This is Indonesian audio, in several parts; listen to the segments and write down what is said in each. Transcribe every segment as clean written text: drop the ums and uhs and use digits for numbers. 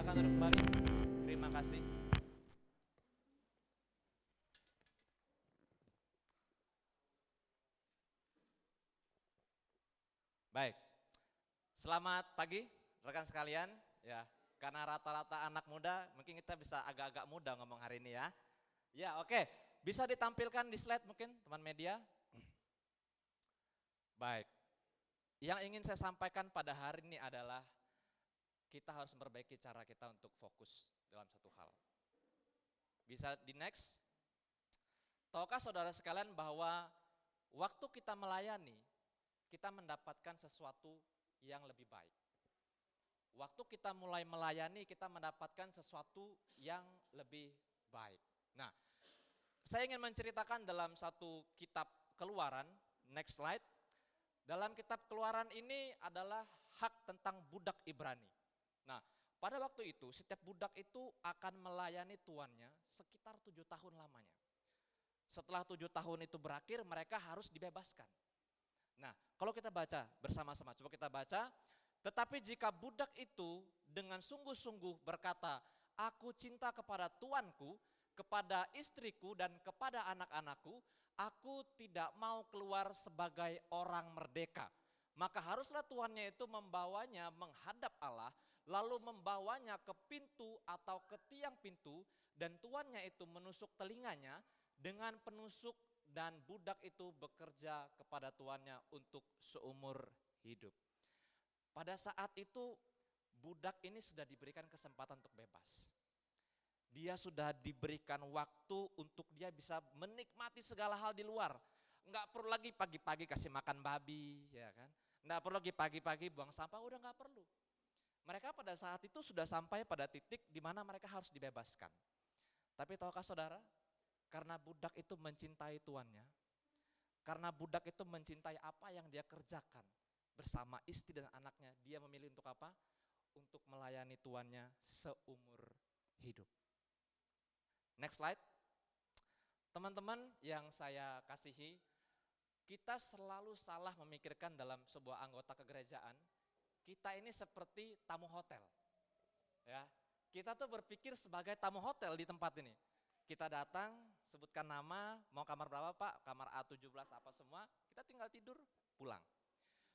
silakan duduk kembali. Terima kasih. Baik, selamat pagi rekan sekalian. Ya, karena rata-rata anak muda, mungkin kita bisa agak-agak muda ngomong hari ini ya. Ya, oke. Bisa ditampilkan di slide mungkin teman media. Baik, yang ingin saya sampaikan pada hari ini adalah kita harus memperbaiki cara kita untuk fokus dalam satu hal. Bisa di next. Tahukah saudara sekalian bahwa waktu kita melayani, kita mendapatkan sesuatu yang lebih baik. Waktu kita mulai melayani, kita mendapatkan sesuatu yang lebih baik. Nah, saya ingin menceritakan dalam satu kitab Keluaran, next slide. Dalam kitab Keluaran ini adalah hak tentang budak Ibrani. Nah, pada waktu itu setiap budak itu akan melayani tuannya sekitar 7 tahun lamanya. Setelah 7 tahun itu berakhir, mereka harus dibebaskan. Nah, kalau kita baca bersama-sama, coba kita baca. Tetapi jika budak itu dengan sungguh-sungguh berkata, aku cinta kepada tuanku, kepada istriku dan kepada anak-anakku, aku tidak mau keluar sebagai orang merdeka. Maka haruslah tuannya itu membawanya menghadap Allah, lalu membawanya ke pintu atau ke tiang pintu, dan tuannya itu menusuk telinganya dengan penusuk, dan budak itu bekerja kepada tuannya untuk seumur hidup. Pada saat itu budak ini sudah diberikan kesempatan untuk bebas. Dia sudah diberikan waktu untuk dia bisa menikmati segala hal di luar. Enggak perlu lagi pagi-pagi kasih makan babi, ya kan? Enggak perlu lagi pagi-pagi buang sampah, udah enggak perlu. Mereka pada saat itu sudah sampai pada titik di mana mereka harus dibebaskan. Tapi tahukah saudara, karena budak itu mencintai tuannya, karena budak itu mencintai apa yang dia kerjakan bersama istri dan anaknya, dia memilih untuk apa? Untuk melayani tuannya seumur hidup. Next slide. Teman-teman yang saya kasihi, kita selalu salah memikirkan dalam sebuah anggota kegerejaan, kita ini seperti tamu hotel. Ya, kita tuh berpikir sebagai tamu hotel di tempat ini. Kita datang, sebutkan nama, mau kamar berapa Pak? Kamar A17 apa semua, kita tinggal tidur, pulang.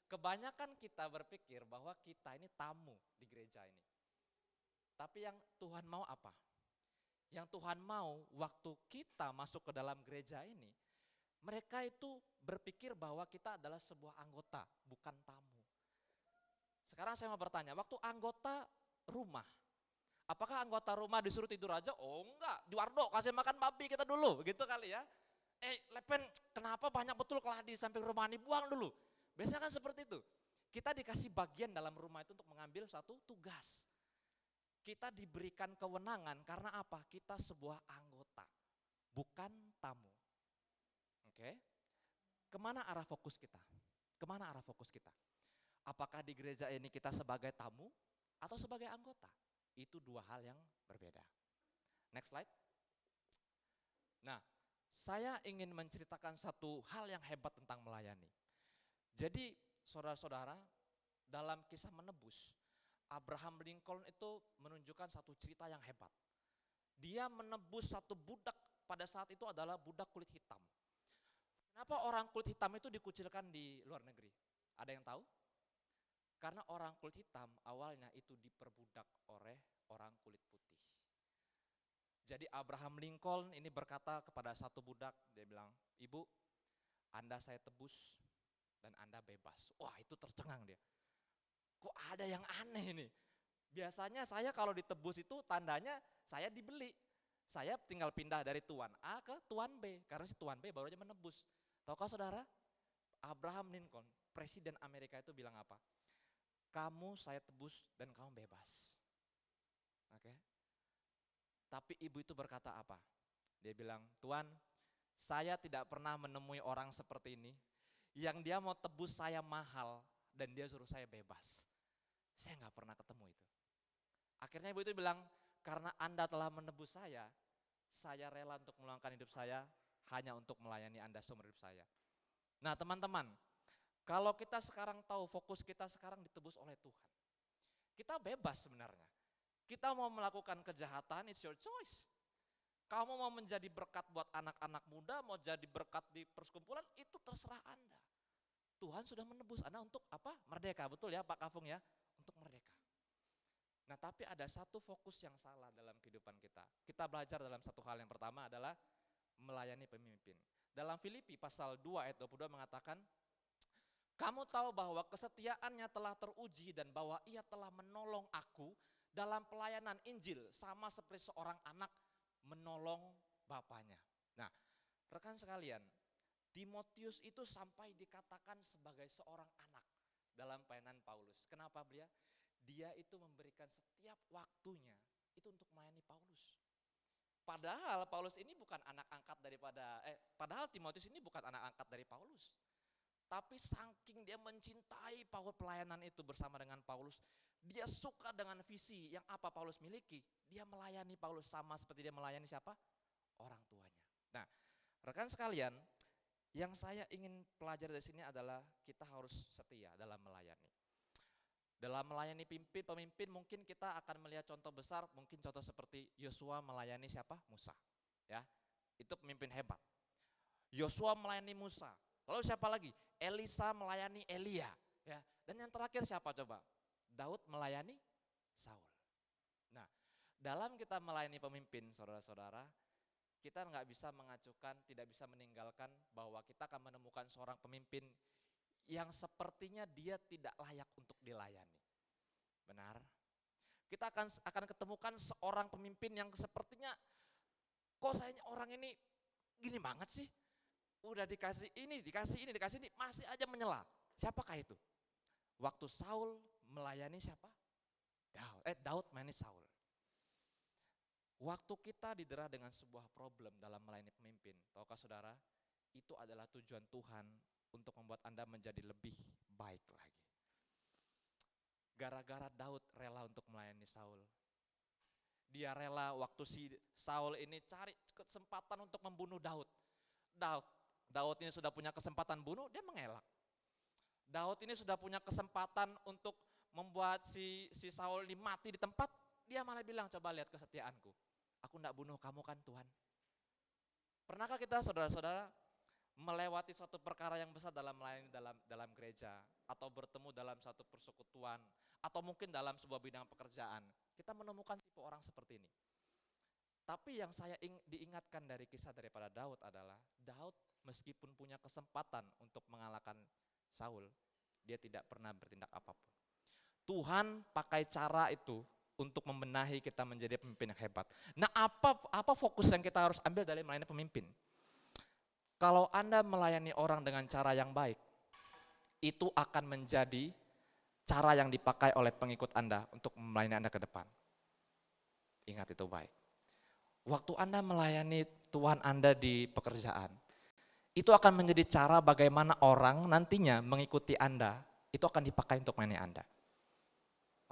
Kebanyakan kita berpikir bahwa kita ini tamu di gereja ini. Tapi yang Tuhan mau apa? Yang Tuhan mau waktu kita masuk ke dalam gereja ini, mereka itu berpikir bahwa kita adalah sebuah anggota, bukan tamu. Sekarang saya mau bertanya, waktu anggota rumah, apakah anggota rumah disuruh tidur aja? Oh enggak, Juardo kasih makan babi kita dulu, gitu kali ya. Lepen, kenapa banyak betul keladi samping rumah ini, buang dulu. Biasanya kan seperti itu. Kita dikasih bagian dalam rumah itu untuk mengambil satu tugas. Kita diberikan kewenangan karena apa? Kita sebuah anggota, bukan tamu. Oke? Kemana arah fokus kita? Kemana arah fokus kita? Apakah di gereja ini kita sebagai tamu atau sebagai anggota? Itu dua hal yang berbeda. Next slide. Nah, saya ingin menceritakan satu hal yang hebat tentang melayani. Jadi saudara-saudara, dalam kisah menebus, Abraham Lincoln itu menunjukkan satu cerita yang hebat. Dia menebus satu budak, pada saat itu adalah budak kulit hitam. Kenapa orang kulit hitam itu dikucilkan di luar negeri? Ada yang tahu? Karena orang kulit hitam awalnya itu diperbudak oleh orang kulit putih. Jadi Abraham Lincoln ini berkata kepada satu budak, dia bilang, "Ibu, Anda saya tebus dan Anda bebas." Wah, itu tercengang dia. Kok ada yang aneh nih? Biasanya saya kalau ditebus itu tandanya saya dibeli. Saya tinggal pindah dari tuan A ke tuan B, karena si tuan B baru aja menebus. Tahukah saudara, Abraham Lincoln, Presiden Amerika itu bilang apa? Kamu saya tebus dan kamu bebas. Oke. Tapi ibu itu berkata apa? Dia bilang, "Tuan, saya tidak pernah menemui orang seperti ini, yang dia mau tebus saya mahal dan dia suruh saya bebas. Saya nggak pernah ketemu itu." Akhirnya ibu itu bilang, "Karena Anda telah menebus saya rela untuk meluangkan hidup saya hanya untuk melayani Anda seumur hidup saya." Nah teman-teman, kalau kita sekarang tahu fokus kita sekarang ditebus oleh Tuhan, kita bebas sebenarnya. Kita mau melakukan kejahatan, it's your choice. Kamu mau menjadi berkat buat anak-anak muda, mau jadi berkat di perskumpulan, itu terserah Anda. Tuhan sudah menebus Anda untuk apa? Merdeka, betul ya Pak Kafung ya? Untuk merdeka. Nah tapi ada satu fokus yang salah dalam kehidupan kita. Kita belajar dalam satu hal, yang pertama adalah melayani pemimpin. Dalam Filipi pasal 2 ayat 22 mengatakan, kamu tahu bahwa kesetiaannya telah teruji dan bahwa ia telah menolong aku dalam pelayanan Injil sama seperti seorang anak menolong bapaknya. Nah, rekan sekalian, Timotius itu sampai dikatakan sebagai seorang anak dalam pelayanan Paulus. Kenapa dia? Dia itu memberikan setiap waktunya itu untuk melayani Paulus. Padahal Paulus ini bukan anak angkat padahal Timotius ini bukan anak angkat dari Paulus. Tapi saking dia mencintai pelayanan itu bersama dengan Paulus, dia suka dengan visi yang apa Paulus miliki. Dia melayani Paulus sama seperti dia melayani siapa? Orang tuanya. Nah, rekan sekalian, yang saya ingin pelajari dari sini adalah kita harus setia dalam melayani. Dalam melayani pemimpin mungkin kita akan melihat contoh besar, mungkin contoh seperti Yosua melayani siapa? Musa. Ya, itu pemimpin hebat. Yosua melayani Musa. Lalu siapa lagi? Elisa melayani Elia, ya. Dan yang terakhir siapa coba? Daud melayani Saul. Nah, dalam kita melayani pemimpin, saudara-saudara, kita nggak bisa mengacukan, tidak bisa meninggalkan bahwa kita akan menemukan seorang pemimpin yang sepertinya dia tidak layak untuk dilayani. Benar? Kita akan ketemukan seorang pemimpin yang sepertinya, kok sayanya orang ini gini banget sih? Udah dikasih ini, masih aja menyela. Siapakah itu? Waktu Saul melayani siapa? Daud melayani Saul. Waktu kita didera dengan sebuah problem dalam melayani pemimpin, tahukah saudara, itu adalah tujuan Tuhan untuk membuat Anda menjadi lebih baik lagi. Gara-gara Daud rela untuk melayani Saul. Dia rela waktu si Saul ini cari kesempatan untuk membunuh Daud. Daud ini sudah punya kesempatan bunuh, dia mengelak. Daud ini sudah punya kesempatan untuk membuat si Saul ini mati di tempat, dia malah bilang, coba lihat kesetiaanku. Aku tidak bunuh kamu kan Tuhan. Pernahkah kita saudara-saudara melewati suatu perkara yang besar dalam melayani dalam gereja, atau bertemu dalam satu persekutuan, atau mungkin dalam sebuah bidang pekerjaan, kita menemukan tipe orang seperti ini. Tapi yang saya diingatkan dari kisah daripada Daud adalah, Daud meskipun punya kesempatan untuk mengalahkan Saul, dia tidak pernah bertindak apapun. Tuhan pakai cara itu untuk membenahi kita menjadi pemimpin yang hebat. Nah, apa fokus yang kita harus ambil dari melayani pemimpin? Kalau Anda melayani orang dengan cara yang baik, itu akan menjadi cara yang dipakai oleh pengikut Anda untuk melayani Anda ke depan. Ingat itu baik. Waktu Anda melayani Tuhan Anda di pekerjaan, itu akan menjadi cara bagaimana orang nantinya mengikuti Anda, itu akan dipakai untuk melayani Anda.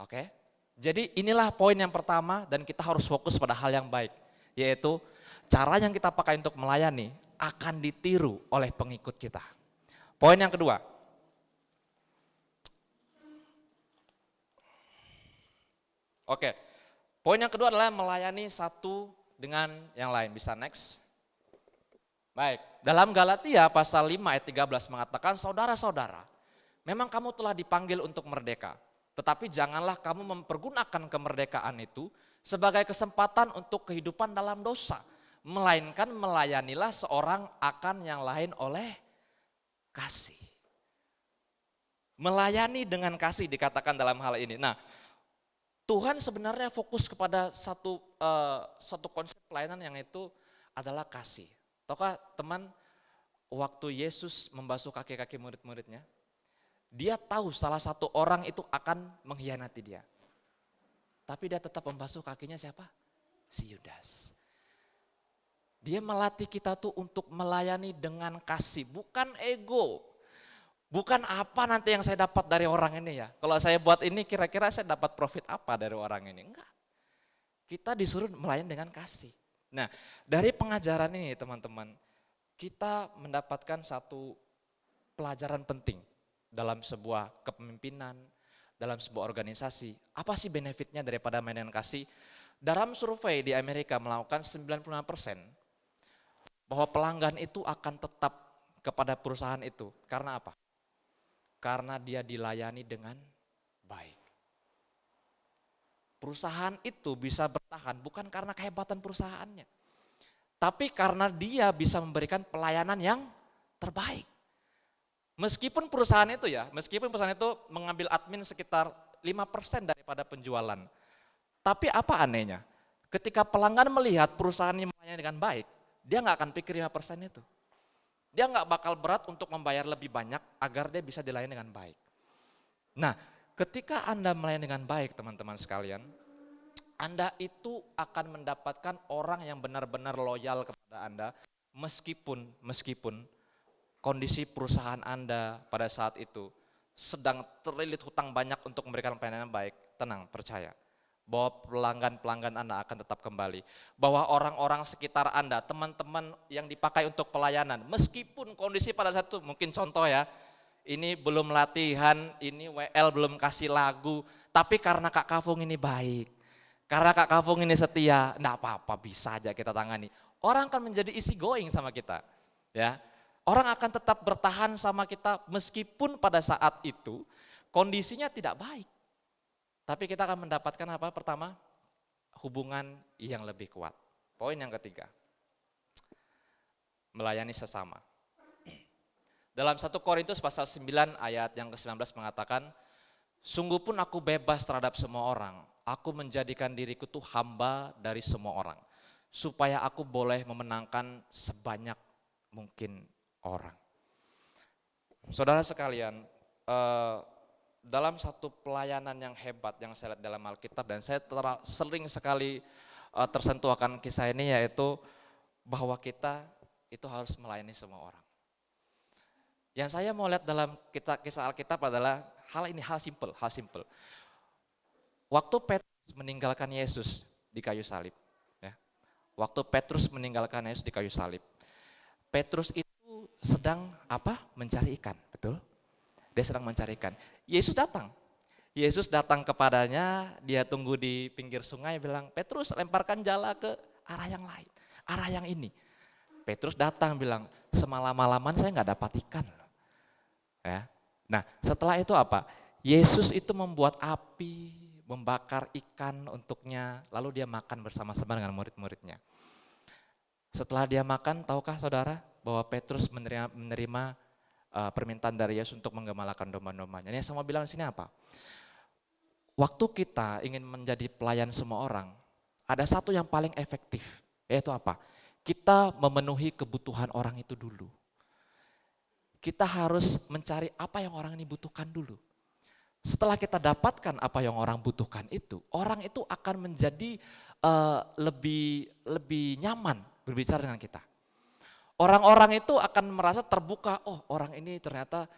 Oke? Jadi inilah poin yang pertama, dan kita harus fokus pada hal yang baik, yaitu cara yang kita pakai untuk melayani akan ditiru oleh pengikut kita. Poin yang kedua. Oke. Poin yang kedua adalah melayani satu dengan yang lain. Bisa next. Baik, dalam Galatia pasal 5 ayat 13 mengatakan, saudara-saudara, memang kamu telah dipanggil untuk merdeka, tetapi janganlah kamu mempergunakan kemerdekaan itu sebagai kesempatan untuk kehidupan dalam dosa, melainkan melayanilah seorang akan yang lain oleh kasih. Melayani dengan kasih dikatakan dalam hal ini. Nah, Tuhan sebenarnya fokus kepada satu konsep pelayanan yang itu adalah kasih. Tahukah teman, waktu Yesus membasuh kaki-kaki murid-muridnya, dia tahu salah satu orang itu akan mengkhianati dia. Tapi dia tetap membasuh kakinya siapa? Si Yudas. Dia melatih kita tuh untuk melayani dengan kasih, bukan ego. Bukan apa nanti yang saya dapat dari orang ini ya. Kalau saya buat ini kira-kira saya dapat profit apa dari orang ini? Enggak. Kita disuruh melayani dengan kasih. Nah, dari pengajaran ini teman-teman, kita mendapatkan satu pelajaran penting dalam sebuah kepemimpinan, dalam sebuah organisasi. Apa sih benefitnya daripada mainan kasih? Dalam survei di Amerika melakukan 95% bahwa pelanggan itu akan tetap kepada perusahaan itu. Karena apa? Karena dia dilayani dengan baik. Perusahaan itu bisa bertahan bukan karena kehebatan perusahaannya, tapi karena dia bisa memberikan pelayanan yang terbaik. Meskipun perusahaan itu mengambil admin sekitar 5% daripada penjualan. Tapi apa anehnya? Ketika pelanggan melihat perusahaan ini melayani dengan baik, dia nggak akan pikir 5% itu. Dia nggak bakal berat untuk membayar lebih banyak agar dia bisa dilayani dengan baik. Nah, ketika Anda melayani dengan baik teman-teman sekalian, Anda itu akan mendapatkan orang yang benar-benar loyal kepada Anda meskipun kondisi perusahaan Anda pada saat itu sedang terlilit hutang banyak untuk memberikan pelayanan yang baik. Tenang, percaya bahwa pelanggan-pelanggan Anda akan tetap kembali. Bahwa orang-orang sekitar Anda, teman-teman yang dipakai untuk pelayanan, meskipun kondisi pada saat itu, mungkin contoh ya, ini belum latihan, ini WL belum kasih lagu, tapi karena Kak Kavung ini baik, karena Kak Kavung ini setia, enggak apa-apa, bisa aja kita tangani. Orang akan menjadi easy going sama kita. Ya, orang akan tetap bertahan sama kita meskipun pada saat itu kondisinya tidak baik. Tapi kita akan mendapatkan apa? Pertama, hubungan yang lebih kuat. Poin yang ketiga, melayani sesama. Dalam 1 Korintus pasal 9 ayat yang ke-19 mengatakan, sungguh pun aku bebas terhadap semua orang, aku menjadikan diriku tuh hamba dari semua orang, supaya aku boleh memenangkan sebanyak mungkin orang. Saudara sekalian, dalam satu pelayanan yang hebat yang saya lihat dalam Alkitab, dan saya sering sekali tersentuh akan kisah ini, yaitu bahwa kita itu harus melayani semua orang. Yang saya mau lihat dalam kisah Alkitab adalah hal simple. Waktu Petrus meninggalkan Yesus di kayu salib, ya. Waktu Petrus meninggalkan Yesus di kayu salib, Petrus itu sedang apa? Mencari ikan, betul? Dia sedang mencari ikan. Yesus datang kepadanya, dia tunggu di pinggir sungai, bilang, Petrus lemparkan jala ke arah yang lain, arah yang ini. Petrus datang bilang, semalam-malaman saya nggak dapat ikan. Ya. Nah, setelah itu apa? Yesus itu membuat api, membakar ikan untuknya, lalu dia makan bersama-sama dengan murid-muridnya. Setelah dia makan, tahukah saudara bahwa Petrus menerima permintaan dari Yesus untuk menggembalakan domba-dombanya. Ini saya mau bilang di sini apa? Waktu kita ingin menjadi pelayan semua orang, ada satu yang paling efektif, yaitu apa? Kita memenuhi kebutuhan orang itu dulu. Kita harus mencari apa yang orang ini butuhkan dulu. Setelah kita dapatkan apa yang orang butuhkan itu, orang itu akan menjadi lebih nyaman berbicara dengan kita. Orang-orang itu akan merasa terbuka, oh orang ini ternyata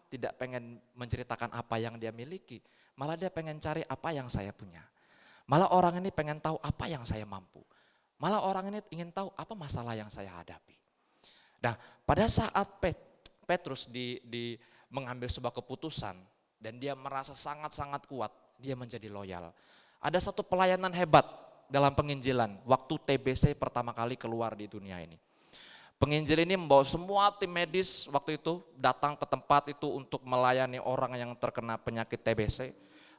tidak pengen menceritakan apa yang dia miliki, malah dia pengen cari apa yang saya punya. Malah orang ini pengen tahu apa yang saya mampu. Malah orang ini ingin tahu apa masalah yang saya hadapi. Nah, pada saat Petrus mengambil sebuah keputusan dan dia merasa sangat-sangat kuat, dia menjadi loyal. Ada satu pelayanan hebat dalam penginjilan waktu TBC pertama kali keluar di dunia ini. Penginjil ini membawa semua tim medis waktu itu datang ke tempat itu untuk melayani orang yang terkena penyakit TBC,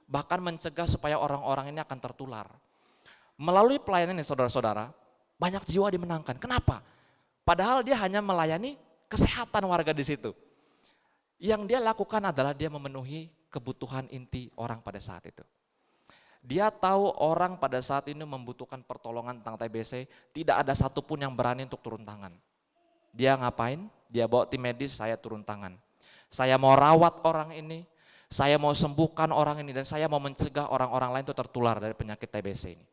bahkan mencegah supaya orang-orang ini akan tertular. Melalui pelayanan ini saudara-saudara, banyak jiwa dimenangkan. Kenapa? Padahal dia hanya melayani kesehatan warga di situ. Yang dia lakukan adalah dia memenuhi kebutuhan inti orang pada saat itu. Dia tahu orang pada saat ini membutuhkan pertolongan tentang TBC, tidak ada satupun yang berani untuk turun tangan. Dia ngapain? Dia bawa tim medis, saya turun tangan. Saya mau rawat orang ini, saya mau sembuhkan orang ini, dan saya mau mencegah orang-orang lain itu tertular dari penyakit TBC ini.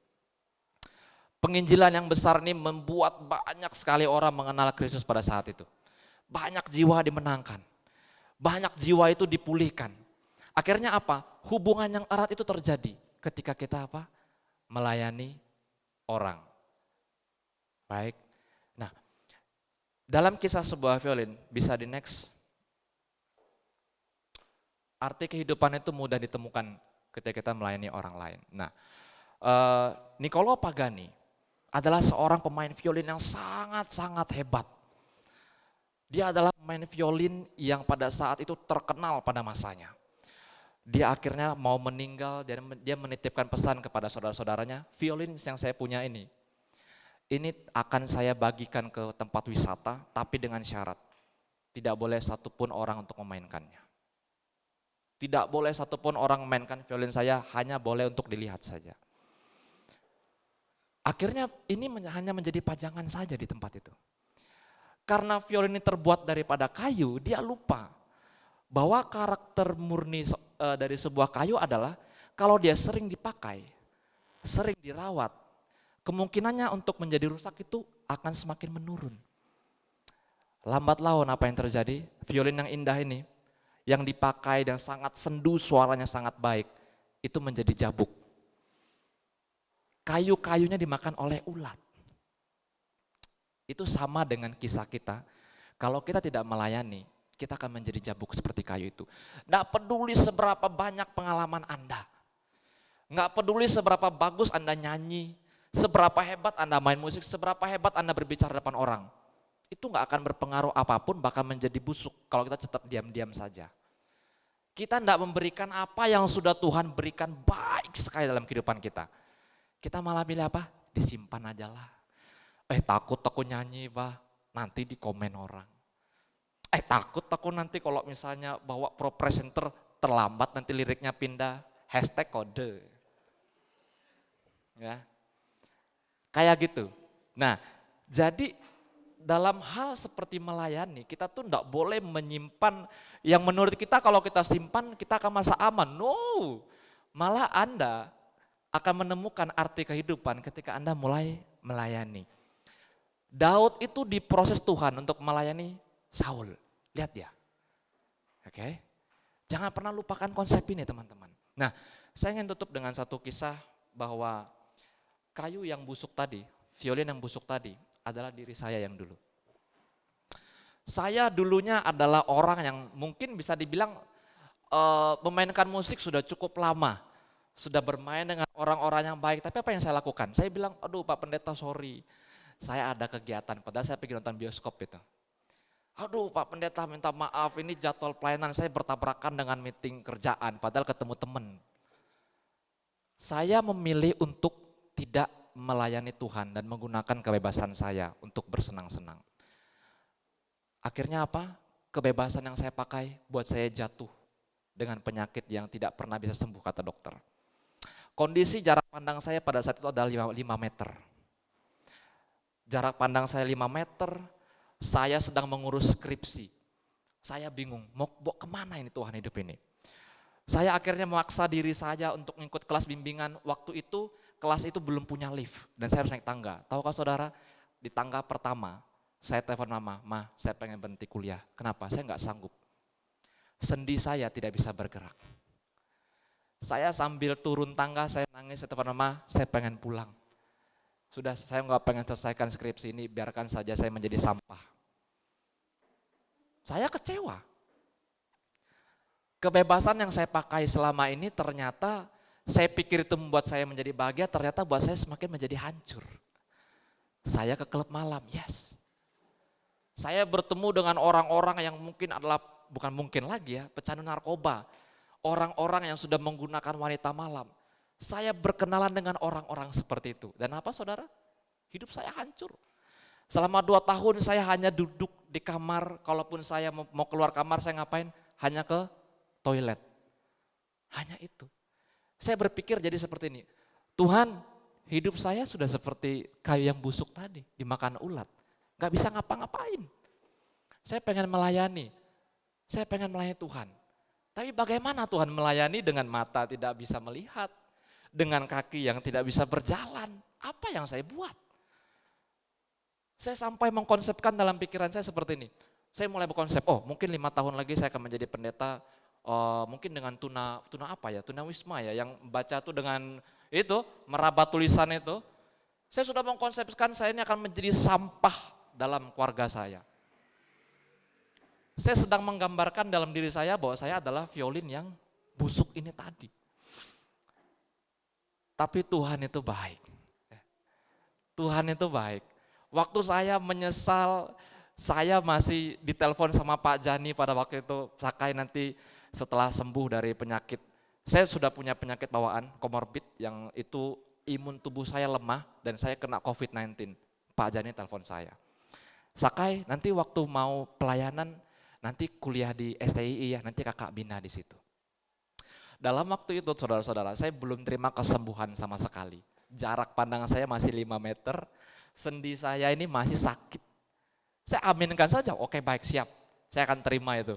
Penginjilan yang besar ini membuat banyak sekali orang mengenal Kristus pada saat itu. Banyak jiwa dimenangkan, banyak jiwa itu dipulihkan. Akhirnya apa? Hubungan yang erat itu terjadi ketika kita apa? Melayani orang. Baik. Nah, dalam kisah sebuah violin, bisa di next. Arti kehidupan itu mudah ditemukan ketika kita melayani orang lain. Nah, Niccolo Pagani adalah seorang pemain violin yang sangat-sangat hebat. Dia adalah pemain violin yang pada saat itu terkenal pada masanya. Dia akhirnya mau meninggal dan dia menitipkan pesan kepada saudara-saudaranya, violin yang saya punya ini akan saya bagikan ke tempat wisata, tapi dengan syarat, tidak boleh satupun orang untuk memainkannya. Tidak boleh satupun orang memainkan violin saya, hanya boleh untuk dilihat saja. Akhirnya ini hanya menjadi pajangan saja di tempat itu. Karena violin ini terbuat daripada kayu, dia lupa bahwa karakter murni dari sebuah kayu adalah kalau dia sering dipakai, sering dirawat, kemungkinannya untuk menjadi rusak itu akan semakin menurun. Lambat laun apa yang terjadi? Violin yang indah ini, yang dipakai dan sangat sendu, suaranya sangat baik, itu menjadi jabuk. Kayu-kayunya dimakan oleh ulat. Itu sama dengan kisah kita. Kalau kita tidak melayani, kita akan menjadi jabuk seperti kayu itu. Nggak peduli seberapa banyak pengalaman Anda. Nggak peduli seberapa bagus Anda nyanyi, seberapa hebat Anda main musik, seberapa hebat Anda berbicara depan orang. Itu nggak akan berpengaruh apapun, bahkan menjadi busuk kalau kita tetap diam-diam saja. Kita nggak memberikan apa yang sudah Tuhan berikan baik sekali dalam kehidupan kita. Kita malah pilih apa? Disimpan aja lah. Takut aku nyanyi, bah, nanti di komen orang. Takut aku nanti kalau misalnya bawa pro presenter terlambat nanti liriknya pindah, hashtag kode. Ya, kayak gitu. Nah, jadi dalam hal seperti melayani, kita tuh enggak boleh menyimpan yang menurut kita kalau kita simpan kita akan merasa aman. No, malah Anda akan menemukan arti kehidupan ketika Anda mulai melayani. Daud itu diproses Tuhan untuk melayani Saul. Lihat ya. Oke. Jangan pernah lupakan konsep ini teman-teman. Nah, saya ingin tutup dengan satu kisah bahwa kayu yang busuk tadi, violin yang busuk tadi adalah diri saya yang dulu. Saya dulunya adalah orang yang mungkin bisa dibilang memainkan musik sudah cukup lama. Sudah bermain dengan orang-orang yang baik, tapi apa yang saya lakukan? Saya bilang, aduh Pak Pendeta sorry, saya ada kegiatan, padahal saya pergi nonton bioskop itu. Aduh Pak Pendeta minta maaf, ini jadwal pelayanan saya bertabrakan dengan meeting kerjaan, padahal ketemu teman. Saya memilih untuk tidak melayani Tuhan dan menggunakan kebebasan saya untuk bersenang-senang. Akhirnya apa? Kebebasan yang saya pakai buat saya jatuh dengan penyakit yang tidak pernah bisa sembuh kata dokter. Kondisi jarak pandang saya pada saat itu adalah 5 meter. Jarak pandang saya 5 meter, saya sedang mengurus skripsi. Saya bingung, mau kemana ini Tuhan hidup ini. Saya akhirnya memaksa diri saya untuk mengikut kelas bimbingan. Waktu itu kelas itu belum punya lift dan saya harus naik tangga. Tahukah saudara, di tangga pertama saya telepon mama, saya pengen berhenti kuliah. Kenapa? Saya nggak sanggup. Sendi saya tidak bisa bergerak. Saya sambil turun tangga, saya nangis, saya telepon mama, saya pengen pulang. Sudah, saya nggak pengen selesaikan skripsi ini, biarkan saja saya menjadi sampah. Saya kecewa. Kebebasan yang saya pakai selama ini ternyata saya pikir itu membuat saya menjadi bahagia, ternyata buat saya semakin menjadi hancur. Saya ke klub malam, yes. Saya bertemu dengan orang-orang yang mungkin adalah, bukan mungkin lagi ya, pecandu narkoba. Orang-orang yang sudah menggunakan wanita malam. Saya berkenalan dengan orang-orang seperti itu. Dan apa saudara? Hidup saya hancur. Selama 2 tahun saya hanya duduk di kamar, kalaupun saya mau keluar kamar saya ngapain? Hanya ke toilet. Hanya itu. Saya berpikir jadi seperti ini, Tuhan hidup saya sudah seperti kayu yang busuk tadi, dimakan ulat. Gak bisa ngapa-ngapain. Saya pengen melayani, saya pengen melayani Tuhan. Tapi bagaimana Tuhan melayani dengan mata tidak bisa melihat, dengan kaki yang tidak bisa berjalan? Apa yang saya buat? Saya sampai mengkonsepkan dalam pikiran saya seperti ini. Saya mulai berkonsep, mungkin 5 tahun lagi saya akan menjadi pendeta, mungkin dengan tuna apa ya, tuna wisma ya, yang baca tuh dengan itu, meraba tulisan itu. Saya sudah mengkonsepkan saya ini akan menjadi sampah dalam keluarga saya. Saya sedang menggambarkan dalam diri saya bahwa saya adalah violin yang busuk ini tadi. Tapi Tuhan itu baik. Tuhan itu baik. Waktu saya menyesal, saya masih ditelepon sama Pak Jani pada waktu itu, Sakai nanti setelah sembuh dari penyakit. Saya sudah punya penyakit bawaan, komorbid, yang itu imun tubuh saya lemah dan saya kena COVID-19. Pak Jani telepon saya. Sakai, nanti waktu mau pelayanan, nanti kuliah di STII ya, nanti kakak bina di situ. Dalam waktu itu saudara-saudara, saya belum terima kesembuhan sama sekali. Jarak pandang saya masih 5 meter, sendi saya ini masih sakit. Saya aminkan saja, oke baik siap, saya akan terima itu.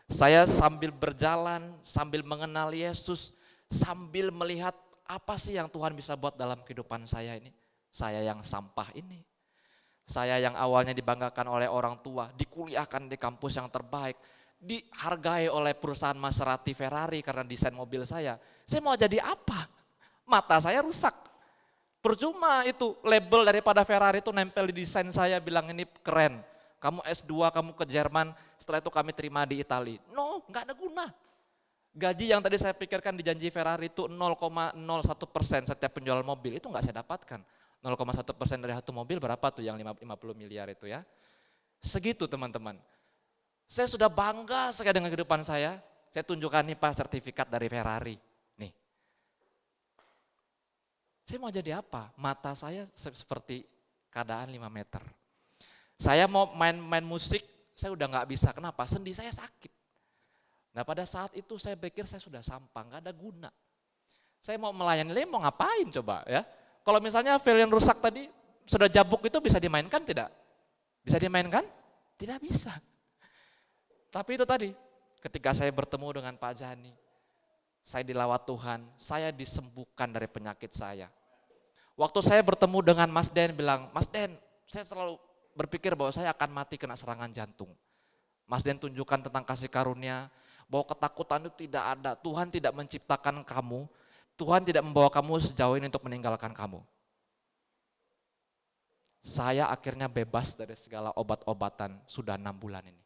Saya sambil berjalan, sambil mengenal Yesus, sambil melihat apa sih yang Tuhan bisa buat dalam kehidupan saya ini. Saya yang sampah ini. Saya yang awalnya dibanggakan oleh orang tua, dikuliahkan di kampus yang terbaik, dihargai oleh perusahaan Maserati Ferrari karena desain mobil saya. Saya mau jadi apa? Mata saya rusak. Percuma itu label daripada Ferrari itu nempel di desain saya bilang ini keren. Kamu S2, kamu ke Jerman, setelah itu kami terima di Italia. No, nggak ada guna. Gaji yang tadi saya pikirkan di janji Ferrari itu 0,01% setiap penjualan mobil, itu nggak saya dapatkan. 0,1% dari satu mobil berapa tuh yang 50 miliar itu ya. Segitu teman-teman. Saya sudah bangga sekali dengan kehidupan saya tunjukkan nih Pak sertifikat dari Ferrari. Nih. Saya mau jadi apa? Mata saya seperti keadaan 5 meter. Saya mau main musik, saya udah nggak bisa. Kenapa? Sendi saya sakit. Nah pada saat itu saya pikir saya sudah sampah, nggak ada guna. Saya mau melayani, mau ngapain coba ya? Kalau misalnya violin rusak tadi, sudah jabuk itu bisa dimainkan tidak? Bisa dimainkan? Tidak bisa. Tapi itu tadi, ketika saya bertemu dengan Pak Jani, saya dilawat Tuhan, saya disembuhkan dari penyakit saya. Waktu saya bertemu dengan Mas Den bilang, Mas Den, saya selalu berpikir bahwa saya akan mati kena serangan jantung. Mas Den tunjukkan tentang kasih karunia, bahwa ketakutan itu tidak ada. Tuhan tidak menciptakan kamu, Tuhan tidak membawa kamu sejauh ini untuk meninggalkan kamu. Saya akhirnya bebas dari segala obat-obatan sudah 6 bulan ini.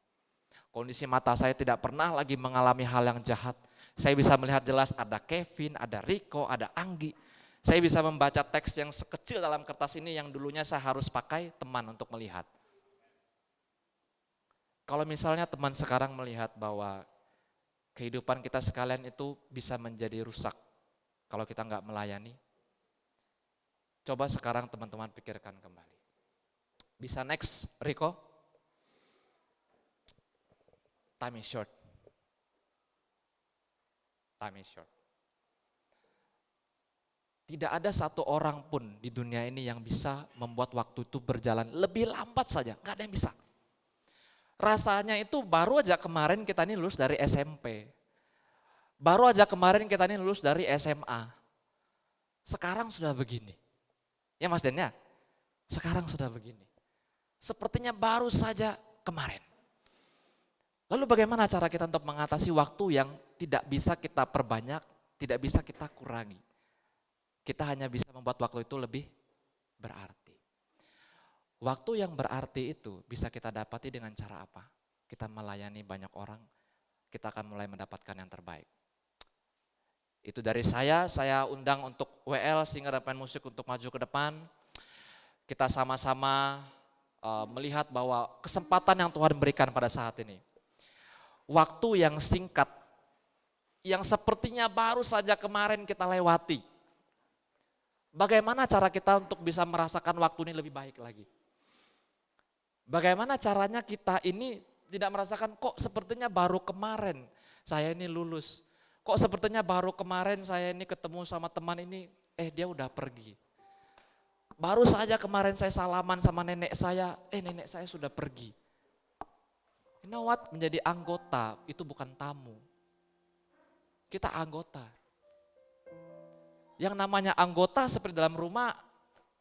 Kondisi mata saya tidak pernah lagi mengalami hal yang jahat. Saya bisa melihat jelas ada Kevin, ada Riko, ada Anggi. Saya bisa membaca teks yang sekecil dalam kertas ini yang dulunya saya harus pakai teman untuk melihat. Kalau misalnya teman sekarang melihat bahwa kehidupan kita sekalian itu bisa menjadi rusak kalau kita nggak melayani, coba sekarang teman-teman pikirkan kembali. Bisa next, Riko? Time is short. Time is short. Tidak ada satu orang pun di dunia ini yang bisa membuat waktu itu berjalan lebih lambat saja, nggak ada yang bisa. Rasanya itu baru aja kemarin kita ini lulus dari SMP. Baru aja kemarin kita ini lulus dari SMA. Sekarang sudah begini. Ya Mas Den ya? Sekarang sudah begini. Sepertinya baru saja kemarin. Lalu bagaimana cara kita untuk mengatasi waktu yang tidak bisa kita perbanyak, tidak bisa kita kurangi. Kita hanya bisa membuat waktu itu lebih berarti. Waktu yang berarti itu bisa kita dapati dengan cara apa? Kita melayani banyak orang, kita akan mulai mendapatkan yang terbaik. Itu dari saya undang untuk WL Singer dan Pemain Musik untuk maju ke depan. Kita sama-sama melihat bahwa kesempatan yang Tuhan berikan pada saat ini. Waktu yang singkat, yang sepertinya baru saja kemarin kita lewati. Bagaimana cara kita untuk bisa merasakan waktu ini lebih baik lagi? Bagaimana caranya kita ini tidak merasakan kok sepertinya baru kemarin saya ini lulus. Kok sepertinya baru kemarin saya ini ketemu sama teman ini, dia udah pergi. Baru saja kemarin saya salaman sama nenek saya, nenek saya sudah pergi. You know what? Menjadi anggota itu bukan tamu. Kita anggota. Yang namanya anggota seperti dalam rumah,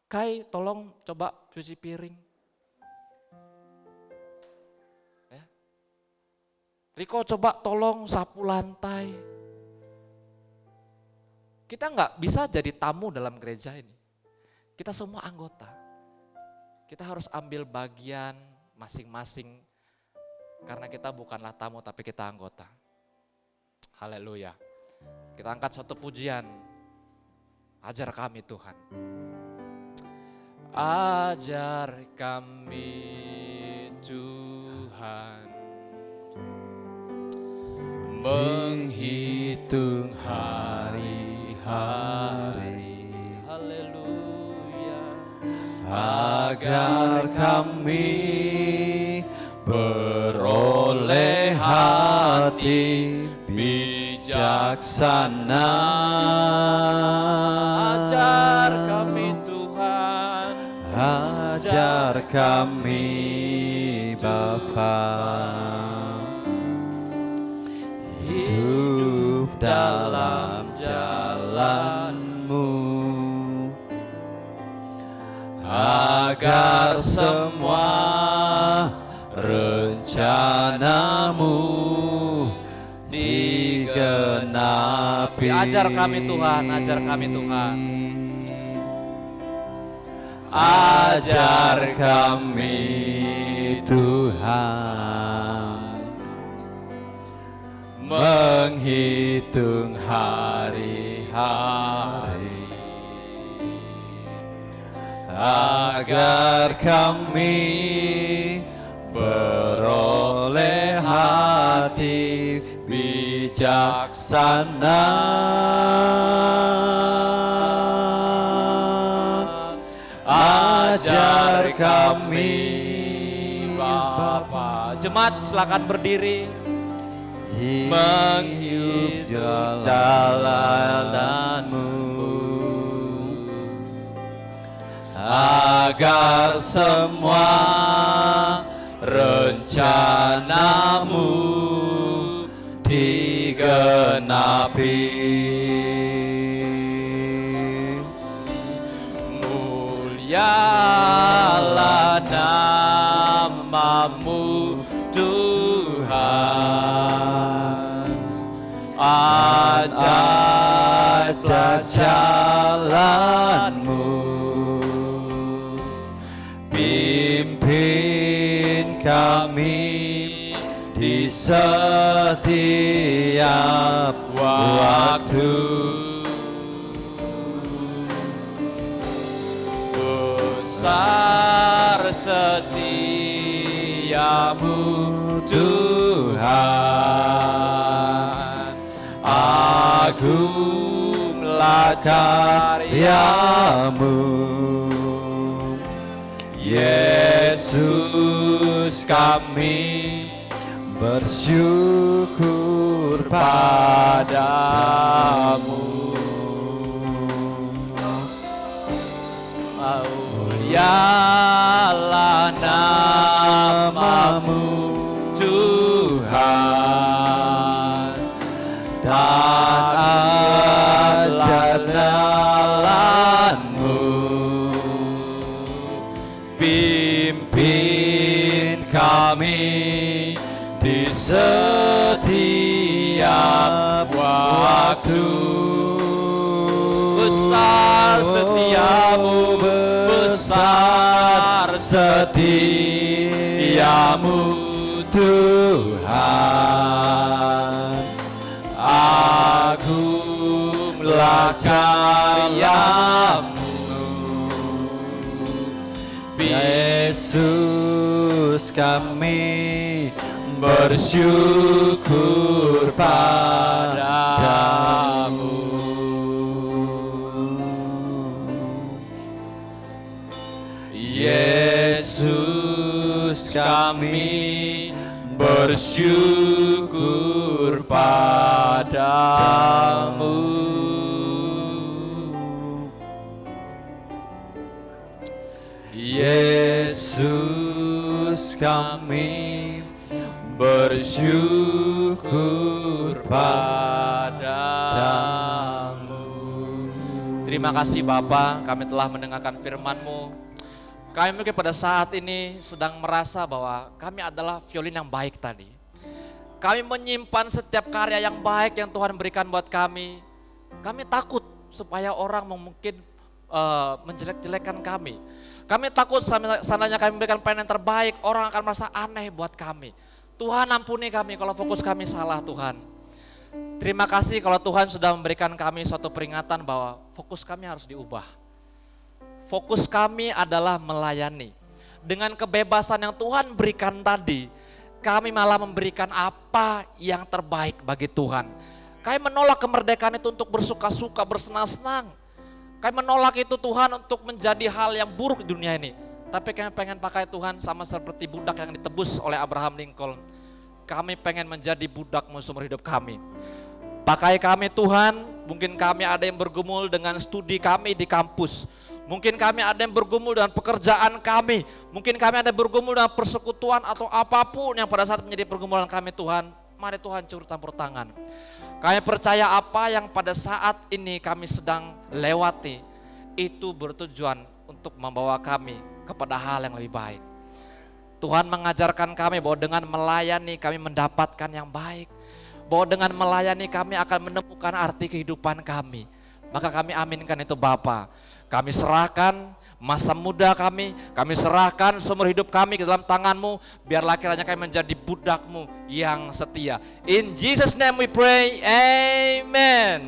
Kai tolong coba cuci piring. Ya. Riko coba tolong sapu lantai. Kita nggak bisa jadi tamu dalam gereja ini. Kita semua anggota. Kita harus ambil bagian masing-masing Karena kita bukanlah tamu tapi kita anggota. Haleluya. Kita angkat suatu pujian. Ajar kami Tuhan. Ajar kami Tuhan menghitung hari-hari. Haleluya. Agar kami beroleh hati bijaksana. Ajar kami Tuhan. Ajar kami Bapa hidup dalam jalan-Mu, agar semua rencana-Mu digenapi. Ajar kami Tuhan, ajar kami Tuhan. Ajar kami Tuhan menghitung hari-hari, agar kami beroleh hati bijaksana. Ajar kami Bapa. Jemaat silakan berdiri. Menghidup jalan-Mu, agar semua rencana-Mu digenapi. Mulialah nama-Mu Tuhan, ajar jalan-Mu, pimpin kami di setiap waktu. Besar setiamu Tuhan, agunglah karya-Mu. Yesus, kami bersyukur padamu. Mulialah nama-Mu Tuhan, dan ajar jalan-Mu, pimpin kami di setiap waktu. Besar setiamu, besar setiamu Tuhan, agunglah karya-Mu. Yesus, kami bersyukur padamu. Yesus, kami bersyukur padamu. Yesus, kami bersyukur padamu. Terima kasih Bapa, kami telah mendengarkan firman-Mu. Kami mungkin pada saat ini sedang merasa bahwa kami adalah violin yang baik tadi. Kami menyimpan setiap karya yang baik yang Tuhan berikan buat kami. Kami takut supaya orang mungkin menjelek-jelekan kami. Kami takut seandainya kami memberikan pelayanan yang terbaik, orang akan merasa aneh buat kami. Tuhan ampuni kami kalau fokus kami salah Tuhan. Terima kasih kalau Tuhan sudah memberikan kami suatu peringatan bahwa fokus kami harus diubah. Fokus kami adalah melayani. Dengan kebebasan yang Tuhan berikan tadi, kami malah memberikan apa yang terbaik bagi Tuhan. Kami menolak kemerdekaan itu untuk bersuka-suka, bersenang-senang. Kami menolak itu Tuhan untuk menjadi hal yang buruk di dunia ini. Tapi kami pengen pakai Tuhan sama seperti budak yang ditebus oleh Abraham Lincoln. Kami pengen menjadi budakmu seumur hidup kami. Pakai kami Tuhan, mungkin kami ada yang bergumul dengan studi kami di kampus. Mungkin kami ada yang bergumul dengan pekerjaan kami. Mungkin kami ada yang bergumul dengan persekutuan atau apapun yang pada saat menjadi pergumulan kami Tuhan. Mari Tuhan turut campur tangan. Kami percaya apa yang pada saat ini kami sedang lewati, itu bertujuan untuk membawa kami kepada hal yang lebih baik. Tuhan mengajarkan kami bahwa dengan melayani kami mendapatkan yang baik. Bahwa dengan melayani kami akan menemukan arti kehidupan kami. Maka kami aminkan itu Bapa. Kami serahkan masa muda kami serahkan seumur hidup kami ke dalam tangan-Mu. Biarlah kiranya kami menjadi budak-Mu yang setia. In Jesus name we pray, amen.